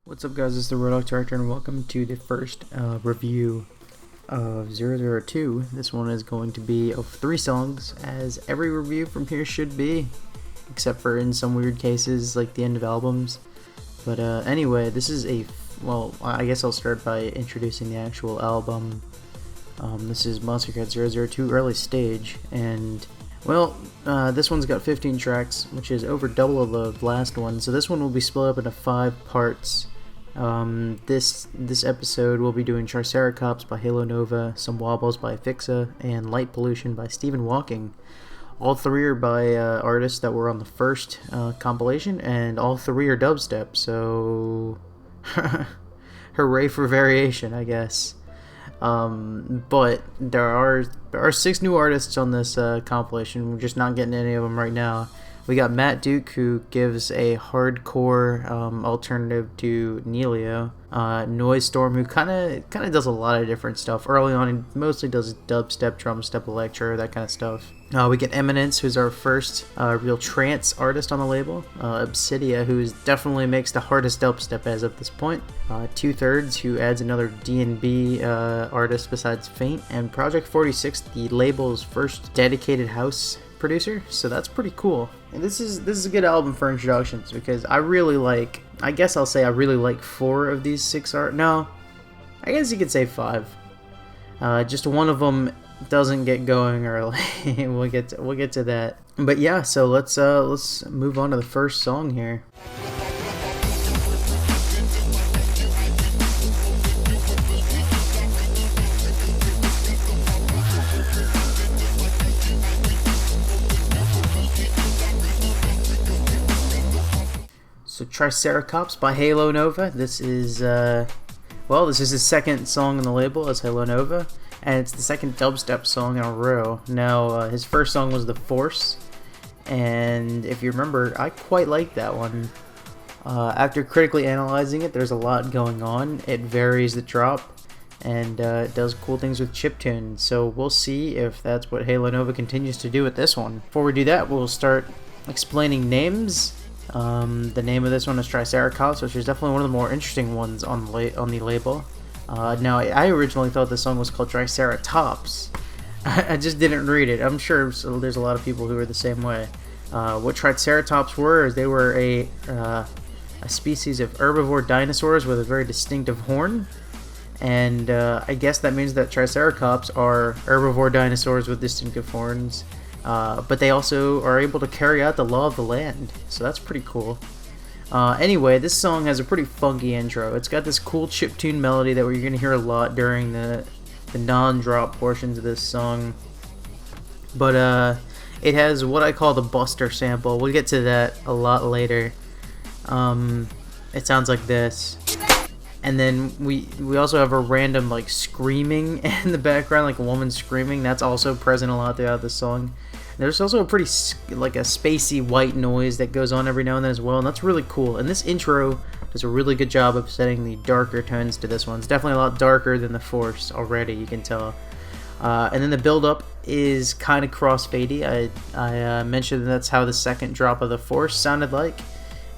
What's up, guys? This is the RedhawkDirector and welcome to the first review of 002. This one is going to be of 3 songs, as every review from here should be, except for in some weird cases like the end of albums. But anyway, this is well, I guess I'll start by introducing the actual album. This is Monstercat 002 Early Stage, and well, this one's got 15 tracks, which is over double of the last one, so this one will be split up into 5 parts. This episode we'll be doing Triceratops by Halo Nova, Some Wobbles by Ephixa, and Light Pollution by Stephen Walking. All 3 are by artists that were on the first compilation, and all 3 are dubstep, so hooray for variation, I guess. But there are 6 new artists on this compilation. We're just not getting any of them right now. We got Matt Duke, who gives a hardcore alternative to Neilio. Noise Storm, who kind of does a lot of different stuff. Early on, he mostly does dubstep, drumstep, electro, that kind of stuff. We get Eminence, who's our first real trance artist on the label. Obsidia, who definitely makes the hardest dubstep as of this point. Two Thirds, who adds another D&B artist besides Faint. And Project 46, the label's first dedicated house producer, so that's pretty cool. And this is a good album for introductions, because I really like, I guess I'll say I really like 4 of these 6 no, I guess you could say 5. Just one of them doesn't get going early. we'll get to that. But yeah, so let's move on to the first song here. So Triceratops by Halo Nova. This is his second song on the label as Halo Nova, and it's the second dubstep song in a row. Now, his first song was The Force, and if you remember, I quite like that one. After critically analyzing it, there's a lot going on. It varies the drop, and it does cool things with chiptune, so we'll see if that's what Halo Nova continues to do with this one. Before we do that, we'll start explaining names. The name of this one is Triceratops, which is definitely one of the more interesting ones on the label. Now, I originally thought the song was called Triceratops. I just didn't read it. I'm sure there's a lot of people who are the same way. What Triceratops were is they were a species of herbivore dinosaurs with a very distinctive horn. And I guess that means that Triceratops are herbivore dinosaurs with distinctive horns. But they also are able to carry out the law of the land, so that's pretty cool. Anyway, this song has a pretty funky intro. It's got this cool chiptune melody that you're going to hear a lot during the non-drop portions of this song. But it has what I call the Buster sample. We'll get to that a lot later. It sounds like this. And then we also have a random like screaming in the background, like a woman screaming. That's also present a lot throughout the song. There's also a pretty like a spacey white noise that goes on every now and then as well, and that's really cool. And this intro does a really good job of setting the darker tones to this one. It's definitely a lot darker than The Force already, you can tell. And then the build-up is kind of crossfadey. I mentioned that's how the second drop of The Force sounded like.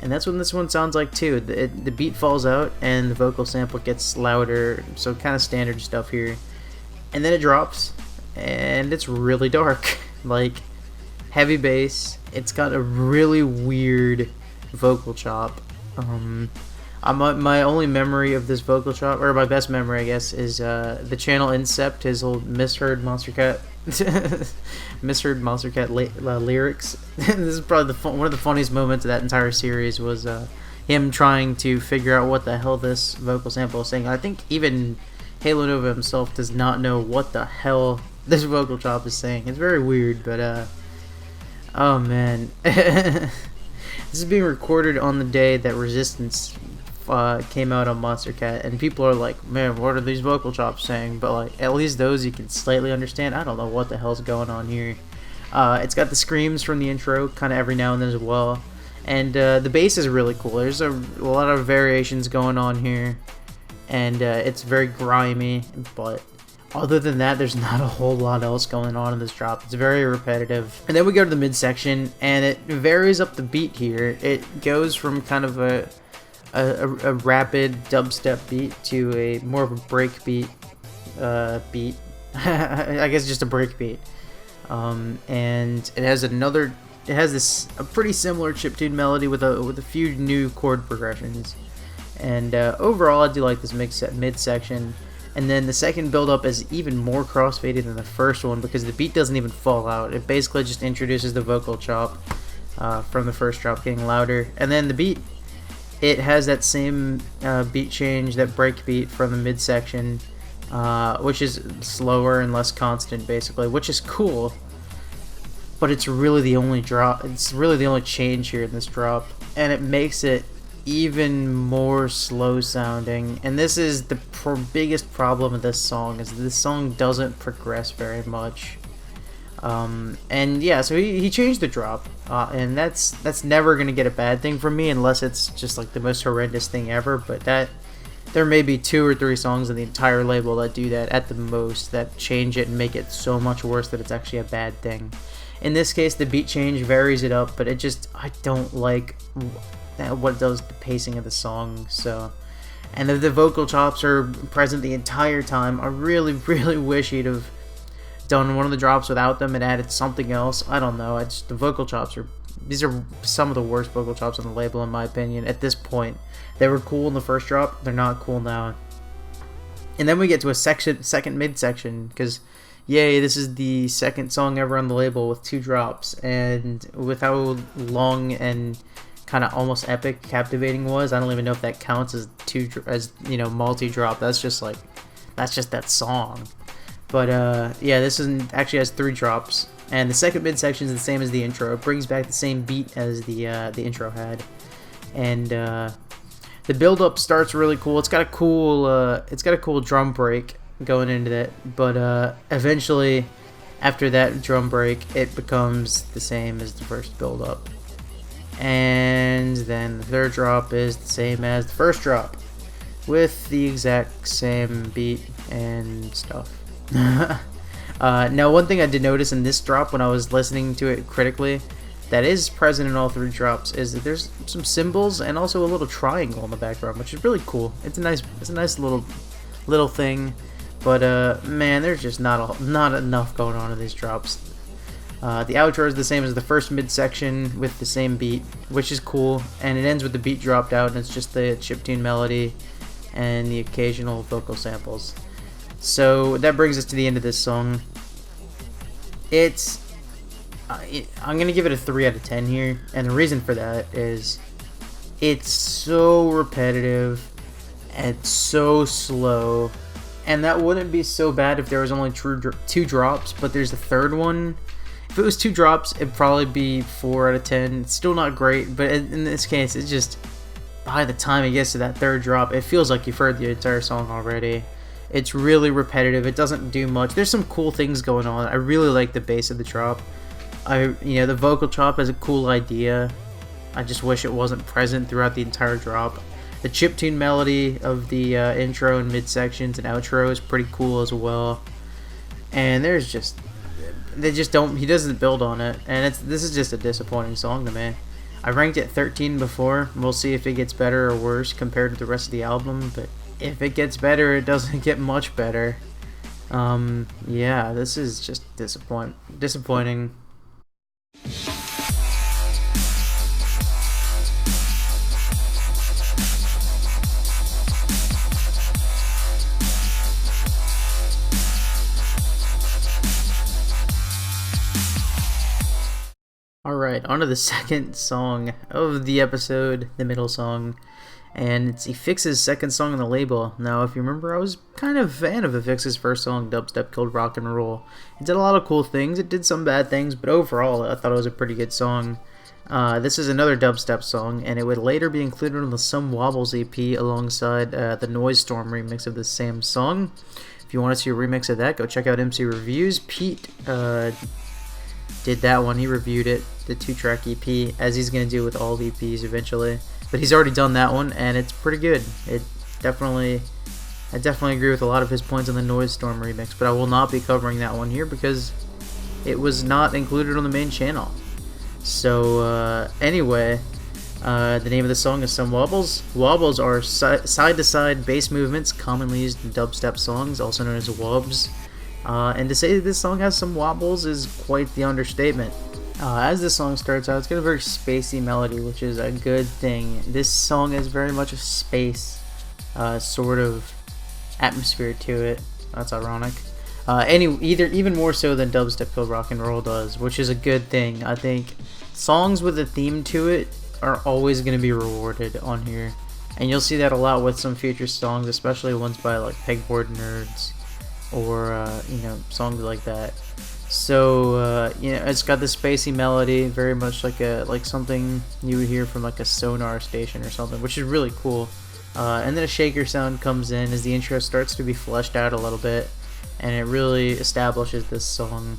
And that's what this one sounds like too. The beat falls out and the vocal sample gets louder, so kind of standard stuff here. And then it drops, and it's really dark, like heavy bass. It's got a really weird vocal chop. My only memory of this vocal chop, or my best memory, I guess, is the channel Incept, his old misheard Monstercat lyrics. This is probably one of the funniest moments of that entire series was him trying to figure out what the hell this vocal sample is saying. I think even Halo Nova himself does not know what the hell this vocal chop is saying. It's very weird, but oh man. This is being recorded on the day that Resistance came out on Monstercat, and people are like, man, what are these vocal chops saying? But like, at least those you can slightly understand. I don't know what the hell's going on here. It's got the screams from the intro kind of every now and then as well, and the bass is really cool. There's a lot of variations going on here, and it's very grimy, but other than that, there's not a whole lot else going on in this drop. It's very repetitive. And then we go to the midsection, and it varies up the beat here. It goes from kind of a a rapid dubstep beat to a more of a break beat beat. I guess just a break beat. And it has a pretty similar chiptune melody with a few new chord progressions. And overall, I do like this midsection. And then the second build-up is even more crossfaded than the first one because the beat doesn't even fall out. It basically just introduces the vocal chop from the first drop getting louder. And then the beat, it has that same beat change, that break beat from the midsection, which is slower and less constant basically, which is cool. But it's really the only drop. It's really the only change here in this drop, and it makes it even more slow sounding. And this is the biggest problem with this song, is this song doesn't progress very much. And yeah, so he changed the drop, and that's never gonna get a bad thing from me unless it's just like the most horrendous thing ever. But there may be 2 or 3 songs in the entire label that do that at the most, that change it and make it so much worse that it's actually a bad thing. In this case, the beat change varies it up, but I don't like what it does to the pacing of the song. So, and the vocal chops are present the entire time. I really, really wish he'd have done one of the drops without them and added something else. I don't know. The vocal chops these are some of the worst vocal chops on the label in my opinion at this point. They were cool in the first drop. They're not cool now. And then we get to a second midsection, because yay, this is the second song ever on the label with 2 drops, and with how long and kind of almost epic Captivating was, I don't even know if that counts as multi-drop. That's just that song. But yeah, this actually has 3 drops, and the second midsection is the same as the intro. It brings back the same beat as the intro had, and the build-up starts really cool. It's got a cool drum break going into that, but eventually, after that drum break, it becomes the same as the first build-up. And then the third drop is the same as the first drop, with the exact same beat and stuff. Now, one thing I did notice in this drop when I was listening to it critically, that is present in all 3 drops, is that there's some cymbals and also a little triangle in the background, which is really cool. It's a nice little thing, but man, there's just not enough going on in these drops. The outro is the same as the first midsection with the same beat, which is cool, and it ends with the beat dropped out, and it's just the chiptune melody and the occasional vocal samples. So that brings us to the end of this song. I'm gonna give it a 3 out of 10 here, and the reason for that is it's so repetitive and so slow, and that wouldn't be so bad if there was only 2 drops, but there's a third one. If it was 2 drops, it'd probably be 4 out of 10. It's still not great, but in this case, it's just, by the time it gets to that third drop, it feels like you've heard the entire song already. It's really repetitive. It doesn't do much. There's some cool things going on. I really like the bass of the drop. The vocal chop has a cool idea. I just wish it wasn't present throughout the entire drop. The chiptune melody of the intro and midsections and outro is pretty cool as well. And he doesn't build on it, and this is just a disappointing song to me. I ranked it 13 before. We'll see if it gets better or worse compared to the rest of the album, but if it gets better, it doesn't get much better. Yeah, this is just disappointing. Alright, on to the second song of the episode, the middle song, and it's Ephixa second song on the label. Now, if you remember, I was kind of a fan of Ephixa first song, Dubstep Killed Rock and Roll. It did a lot of cool things, it did some bad things, but overall, I thought it was a pretty good song. This is another dubstep song, and it would later be included on the Some Wobbles EP alongside the Noise Storm remix of the same song. If you want to see a remix of that, go check out MC Reviews. Pete did that one. He reviewed it, the 2-track EP, as he's going to do with all EPs eventually. But he's already done that one, and it's pretty good. I definitely agree with a lot of his points on the Noise Storm remix, but I will not be covering that one here because it was not included on the main channel. So, anyway, The name of the song is Some Wobbles. Wobbles are side-to-side bass movements commonly used in dubstep songs, also known as wobs. And to say that this song has some wobbles is quite the understatement. As this song starts out, it's got a very spacey melody, which is a good thing. This song is very much a space sort of atmosphere to it. That's ironic. Even more so than dubstep filled rock and roll does, which is a good thing. I think songs with a theme to it are always going to be rewarded on here, and you'll see that a lot with some future songs, especially ones by like Pegboard Nerds or songs like that. So it's got this spacey melody, very much like something you would hear from like a sonar station or something, which is really cool. And then a shaker sound comes in as the intro starts to be fleshed out a little bit, and it really establishes this song.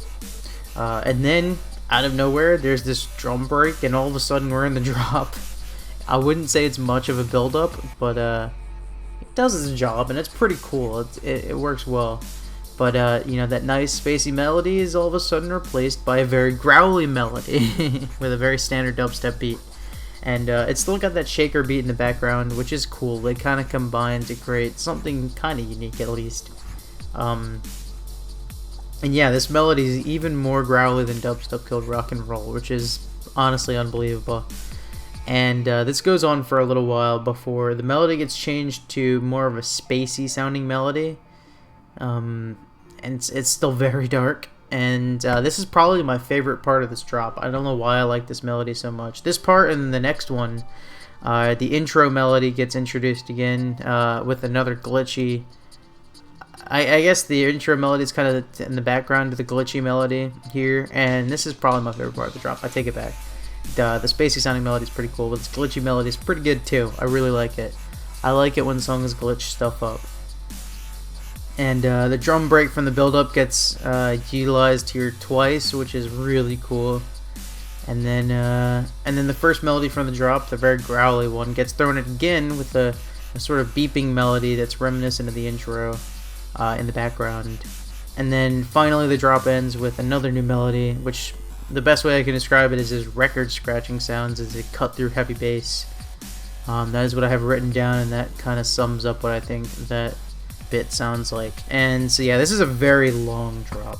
And then out of nowhere there's this drum break, and all of a sudden we're in the drop. I wouldn't say it's much of a build up, but it does its job, and it's pretty cool. It works well. But that nice spacey melody is all of a sudden replaced by a very growly melody with a very standard dubstep beat. And it's still got that shaker beat in the background, which is cool. They kind of combine to create something kind of unique, at least. And yeah, this melody is even more growly than dubstep killed rock and roll, which is honestly unbelievable. And this goes on for a little while before the melody gets changed to more of a spacey sounding melody. And it's still very dark, and this is probably my favorite part of this drop. I don't know why I like this melody so much. This part and the next one, the intro melody gets introduced again with another glitchy. I guess the intro melody is kind of in the background of the glitchy melody here, and this is probably my favorite part of the drop. I take it back. The spacey sounding melody is pretty cool, but this glitchy melody is pretty good too. I really like it. I like it when songs glitch stuff up. And the drum break from the build-up gets utilized here twice, which is really cool. And then the first melody from the drop, the very growly one, gets thrown in again with a sort of beeping melody that's reminiscent of the intro in the background. And then finally the drop ends with another new melody, which the best way I can describe it is as record scratching sounds as it cut through heavy bass. That is what I have written down, and that kind of sums up what I think that bit sounds like. And so yeah, this is a very long drop.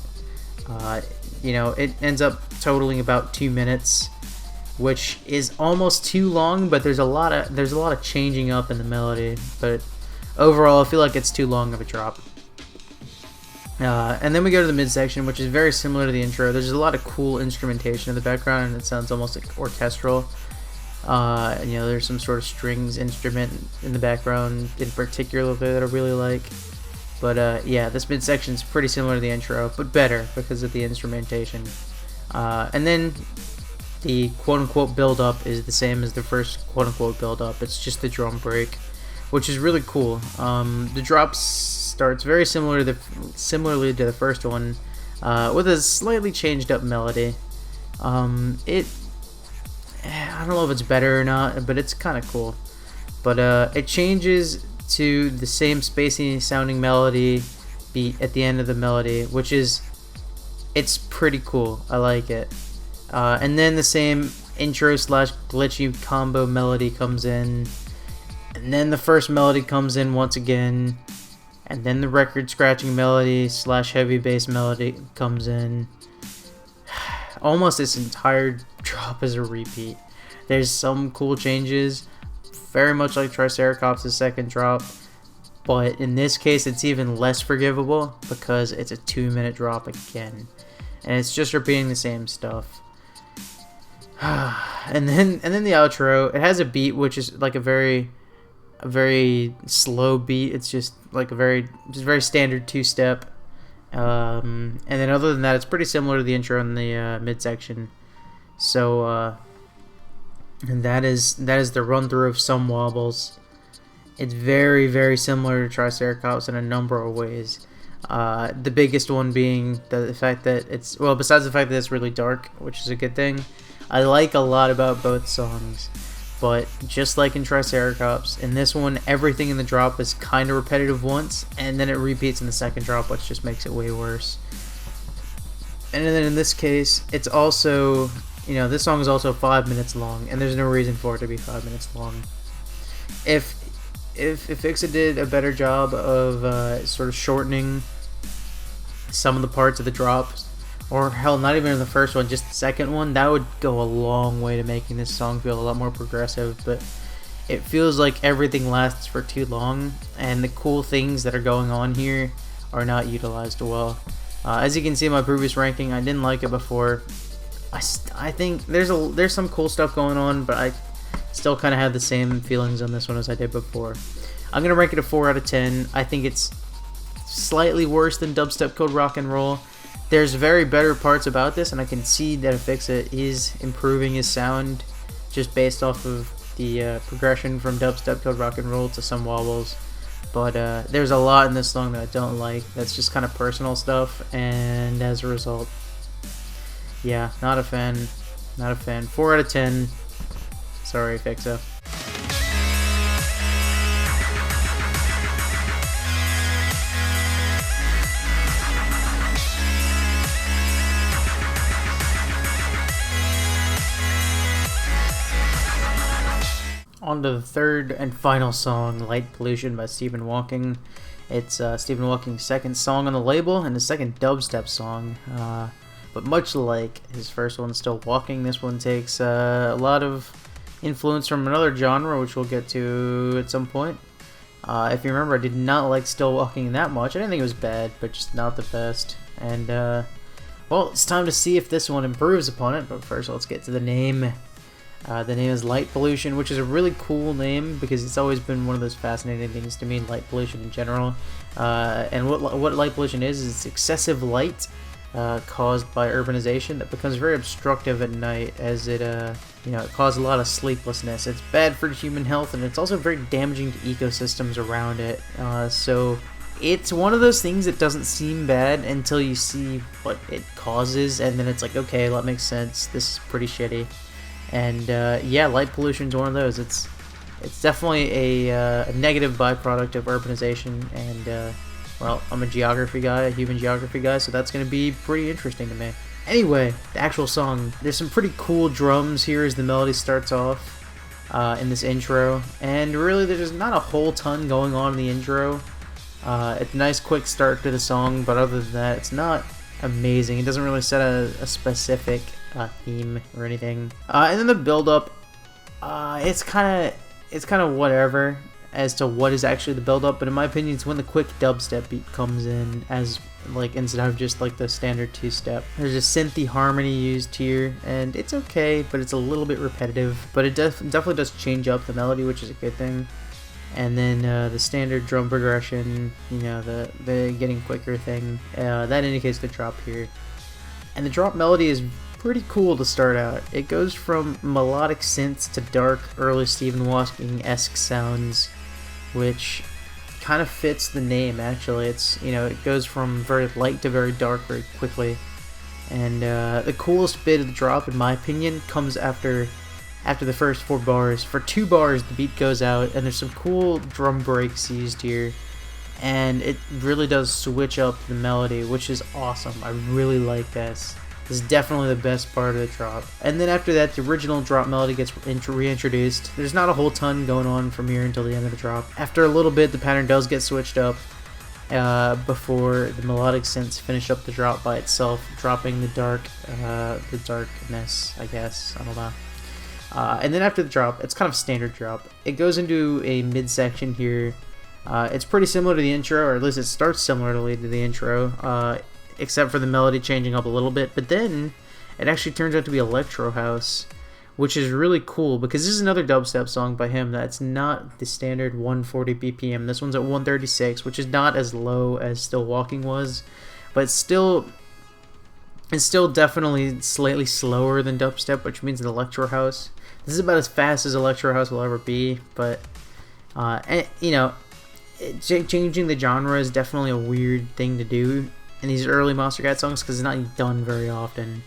It ends up totaling about 2 minutes, which is almost too long, but there's a lot of changing up in the melody, but overall I feel like it's too long of a drop. And then we go to the midsection, which is very similar to the intro. There's a lot of cool instrumentation in the background, and it sounds almost like orchestral. There's some sort of strings instrument in the background in particular that I really like. But yeah, this midsection is pretty similar to the intro, but better because of the instrumentation. And then the quote-unquote build-up is the same as the first quote-unquote build-up. It's just the drum break, which is really cool. The drop starts very similarly to the first one, with a slightly changed up melody. I don't know if it's better or not, but it's kind of cool. But it changes to the same spacey sounding melody beat at the end of the melody, which is, it's pretty cool. I like it. And then the same intro / glitchy combo melody comes in, and then the first melody comes in once again, and then the record scratching melody / heavy bass melody comes in. Almost this entire drop is a repeat. There's some cool changes, very much like Triceratops' second drop, but in this case it's even less forgivable because it's a 2-minute drop again, and it's just repeating the same stuff. and then the outro, it has a beat which is like a very slow beat. It's just like a very standard 2-step. And then other than that, it's pretty similar to the intro in the midsection. So and that is the run through of Some Wobbles. It's very similar to Triceratops in a number of ways. The biggest one being the fact that besides the fact that it's really dark, which is a good thing, I like a lot about both songs. But just like in Triceratops, in this one, everything in the drop is kind of repetitive once, and then it repeats in the second drop, which just makes it way worse. And then in this case, it's also, you know, this song is also 5 minutes long, and there's no reason for it to be 5 minutes long. If Ephixa did a better job of sort of shortening some of the parts of the drops, or hell, not even in the first one, just the second one, that would go a long way to making this song feel a lot more progressive. But it feels like everything lasts for too long, and the cool things that are going on here are not utilized well. As you can see in my previous ranking, I didn't like it before. I think there's some cool stuff going on, but I still kind of have the same feelings on this one as I did before. I'm gonna rank it a 4 out of 10. I think it's slightly worse than Dubstep Code Rock and Roll. There's very better parts about this, and I can see that Ephixa is improving his sound just based off of the progression from Dubstep Code Rock and Roll to Some Wobbles. But there's a lot in this song that I don't like. That's just kind of personal stuff, and as a result, yeah, not a fan. Not a fan. 4 out of 10. Sorry, Ephixa. On to the third and final song, Light Pollution by Stephen Walking. It's Stephen Walking's second song on the label and his second dubstep song. But much like his first one, Still Walking, this one takes a lot of influence from another genre, which we'll get to at some point. If you remember, I did not like Still Walking that much. I didn't think it was bad, but just not the best. And, well, it's time to see if this one improves upon it, but first let's get to the name. The name is Light Pollution, which is a really cool name because it's always been one of those fascinating things to me, light pollution in general. And what light pollution is it's excessive light caused by urbanization that becomes very obstructive at night, as it it causes a lot of sleeplessness. It's bad for human health, and it's also very damaging to ecosystems around it. So it's one of those things that doesn't seem bad until you see what it causes, and then it's like, okay, that makes sense. This is pretty shitty. And yeah, light pollution is one of those. It's definitely a negative byproduct of urbanization, and well, I'm a geography guy, a human geography guy, so that's going to be pretty interesting to me. Anyway, the actual song. There's some pretty cool drums here as the melody starts off in this intro, and really there's not a whole ton going on in the intro. It's a nice quick start to the song, but other than that, it's not amazing. It doesn't really set a specific theme or anything. And then the build up, it's kind of whatever as to what is actually the build up, but in my opinion it's when the quick dubstep beat comes in, as like instead of just like the standard two-step. There's a synthy harmony used here, and it's okay, but it's a little bit repetitive, but it definitely does change up the melody, which is a good thing. And then the standard drum progression, the getting quicker thing, that indicates the drop here. And the drop melody is pretty cool to start out. It goes from melodic synths to dark, early Stephen Walking-esque sounds, which kind of fits the name, actually. It's, it goes from very light to very dark very quickly. And the coolest bit of the drop, in my opinion, comes after the first 4 bars. For 2 bars, the beat goes out, and there's some cool drum breaks used here. And it really does switch up the melody, which is awesome. I really like this. This is definitely the best part of the drop. And then after that, the original drop melody gets reintroduced. There's not a whole ton going on from here until the end of the drop. After a little bit, the pattern does get switched up before the melodic synths finish up the drop by itself, dropping the darkness, I guess. I don't know. And then after the drop, it's kind of a standard drop. It goes into a midsection here. It's pretty similar to the intro, or at least it starts similarly to the intro, except for the melody changing up a little bit. But then it actually turns out to be electro house, which is really cool because this is another dubstep song by him that's not the standard 140 BPM. This one's at 136, which is not as low as Still Walking was, but it's still definitely slightly slower than dubstep, which means an electro house. This is about as fast as electro house will ever be, but changing the genre is definitely a weird thing to do in these early Monstercat songs because it's not done very often.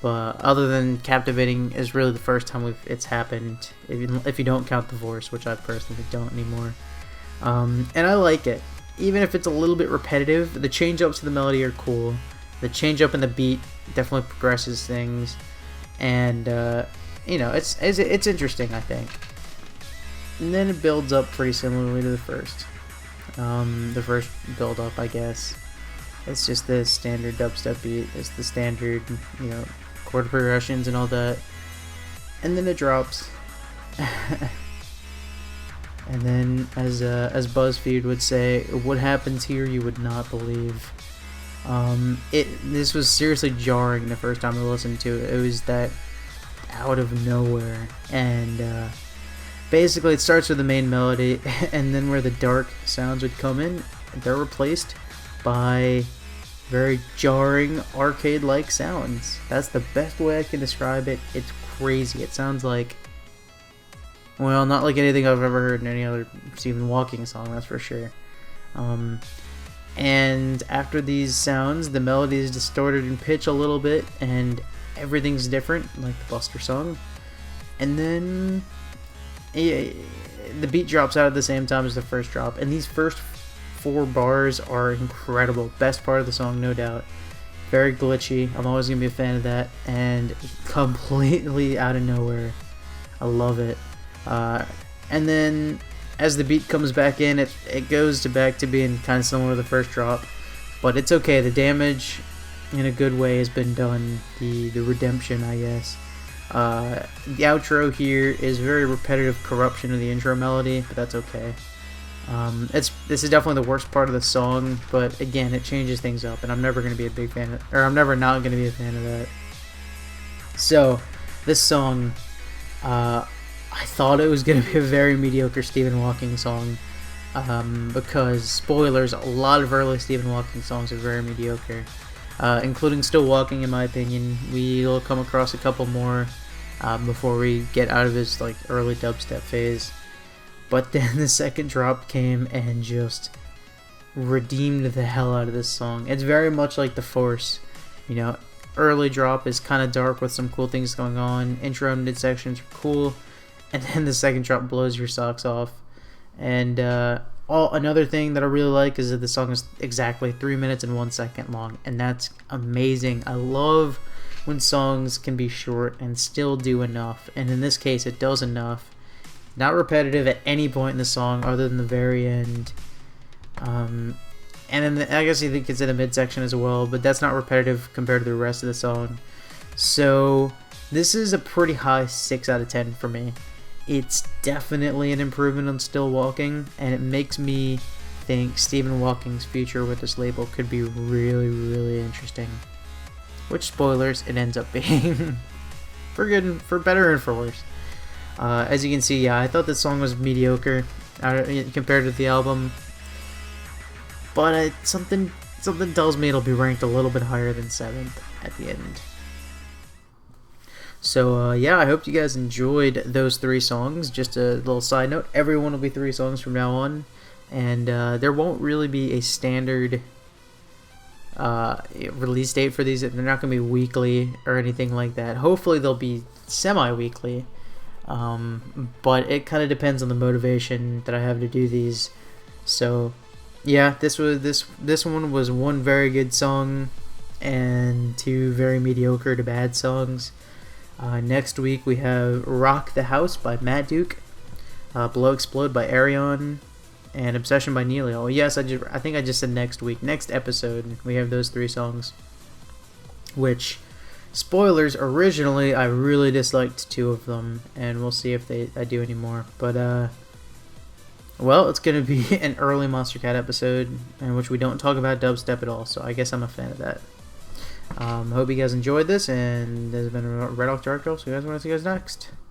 But other than Captivating is really the first time it's happened, if you don't count the Divorce, which I personally don't anymore. And I like it. Even if it's a little bit repetitive, the change-ups to the melody are cool. The change-up in the beat definitely progresses things. and you know, it's interesting, I think. And then it builds up pretty similarly to the first. The first build up, I guess. It's just the standard dubstep beat. It's the standard, you know, chord progressions and all that. And then it drops. And then, as BuzzFeed would say, what happens here you would not believe. This was seriously jarring the first time I listened to it. It was that out of nowhere, and basically it starts with the main melody, and then where the dark sounds would come in, they're replaced by very jarring arcade-like sounds. That's the best way I can describe it. It's crazy. It sounds like, well, not like anything I've ever heard in any other Stephen Hawking song, that's for sure. And after these sounds, the melody is distorted in pitch a little bit, and everything's different, like the Buster song. And then the beat drops out at the same time as the first drop, and these first 4 bars are incredible. Best part of the song, no doubt. Very glitchy. I'm always gonna be a fan of that, and completely out of nowhere. I love it. And then as the beat comes back in, it goes back to being kind of similar to the first drop, but it's okay. The damage, in a good way, has been done. The redemption, I guess. The outro here is very repetitive corruption of the intro melody, but that's okay. This is definitely the worst part of the song, but again, it changes things up, and I'm never going to be a big fan of, or I'm never not going to be a fan of that. So, this song, I thought it was going to be a very mediocre Stephen Hawking song, because, spoilers, a lot of early Stephen Hawking songs are very mediocre, including Still Walking, in my opinion. We'll come across a couple more before we get out of his like early dubstep phase. But then the second drop came and just redeemed the hell out of this song. It's very much like The Force, you know. Early drop is kind of dark with some cool things going on. Intro and mid sections are cool, and then the second drop blows your socks off. And another thing that I really like is that the song is exactly 3 minutes and 1 second long, and that's amazing. I love when songs can be short and still do enough, and in this case it does enough. Not repetitive at any point in the song other than the very end. And then I guess you think it's in the midsection as well, but that's not repetitive compared to the rest of the song. So this is a pretty high 6 out of 10 for me. It's definitely an improvement on Still Walking, and it makes me think Stephen Hawking's future with this label could be really, really interesting. Which, spoilers, it ends up being. For good, for better and for worse. As you can see, yeah, I thought this song was mediocre compared to the album, but something tells me it'll be ranked a little bit higher than 7th at the end. So yeah, I hope you guys enjoyed those 3 songs. Just a little side note, everyone will be 3 songs from now on, and there won't really be a standard release date for these. They're not going to be weekly or anything like that. Hopefully they'll be semi-weekly. But it kind of depends on the motivation that I have to do these. So yeah, this one was 1 very good song and 2 very mediocre to bad songs. Next week we have Rock the House by Matt Duke, Blow Explode by Arion, and Obsession by Neelio. Oh yes, I think I just said next week. Next episode we have those 3 songs, which, spoilers, originally I really disliked 2 of them, and we'll see if I do any more. But well, it's gonna be an early Monstercat episode in which we don't talk about dubstep at all, so I guess I'm a fan of that. Hope you guys enjoyed this, and this has been RedhawkDirector, so you guys want to see you guys next.